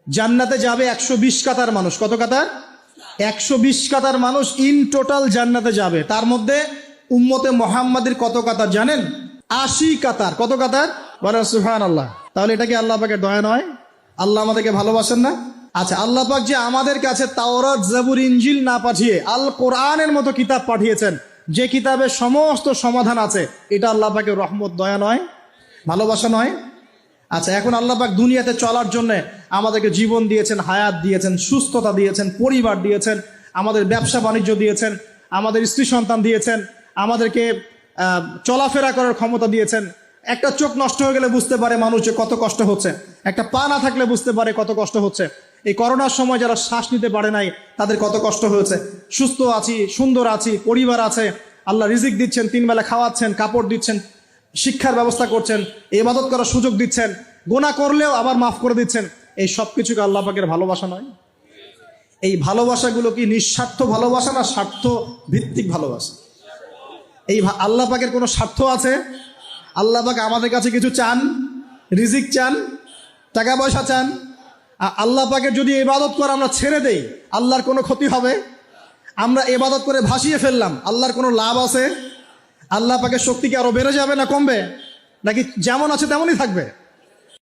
জান্নাতে যাবে 120 কাতার মানুষ। কত কাতার? 120 কাতার মানুষ ইন টোটাল জান্নাতে যাবে। তার মধ্যে উম্মতে মুহাম্মাদের কত কাতার জানেন? 80 কাতার। কত কাতার? বলেন সুবহানাল্লাহ। তাহলে এটা কি আল্লাহ পাকের দয়া নয়? আল্লাহ আমাদেরকে ভালোবাসেন না? আচ্ছা, আল্লাহ পাক যে আমাদের কাছে তাওরাত, জাবুর, ইনজিল না পাঠিয়ে আল কোরআনের মতো কিতাব পাঠিয়েছেন, যে কিতাবে সমস্ত সমাধান আছে, এটা আল্লাহ পাকের রহমত, দয়া নয়? ভালোবাসা নয়? আচ্ছা, এখন আল্লাহ পাক দুনিয়াতে চলার জন্য আমাদেরকে জীবন দিয়েছেন, হায়াত দিয়েছেন, সুস্থতা দিয়েছেন, পরিবার দিয়েছেন, আমাদের ব্যবসা বাণিজ্য দিয়েছেন, আমাদের স্ত্রী সন্তান দিয়েছেন, আমাদেরকে চলাফেরা করার ক্ষমতা দিয়েছেন। একটা চোখ নষ্ট হয়ে গেলে বুঝতে পারে মানুষ যে কত কষ্ট হচ্ছে, একটা পা না থাকলে বুঝতে পারে কত কষ্ট হচ্ছে। এই করোনার সময় যারা শ্বাস নিতে পারে নাই তাদের কত কষ্ট হয়েছে। সুস্থ আছি, সুন্দর আছি, পরিবার আছে, আল্লাহ রিজিক দিচ্ছেন, 3 বেলা খাওয়াচ্ছেন, কাপড় দিচ্ছেন, শিক্ষার ব্যবস্থা করছেন, ইবাদত করার সুযোগ দিচ্ছেন, গুনাহ করলেও আবার মাফ করে দিচ্ছেন। এই সব কিছুকে আল্লাহ পাকের ভালোবাসা নয়? এই ভালোবাসাগুলো কি নিঃস্বার্থ ভালোবাসা না স্বার্থ ভিত্তিক ভালোবাসা? এই আল্লাহ পাকের কোনো স্বার্থ আছে? আল্লাহ পাক আমাদের কাছে কিছু চান? রিজিক চান? টাকা পয়সা চান? আল্লাহ পাকের যদি ইবাদত করে আমরা ছেড়ে দেই, আল্লাহর কোনো ক্ষতি হবে? আমরা ইবাদত করে ভাসিয়ে ফেললাম, আল্লাহর কোনো লাভ আছে? আল্লাহ পাকের শক্তি কি আরো বেড়ে যাবে না কমবে? নাকি যেমন আছে তেমনই থাকবে?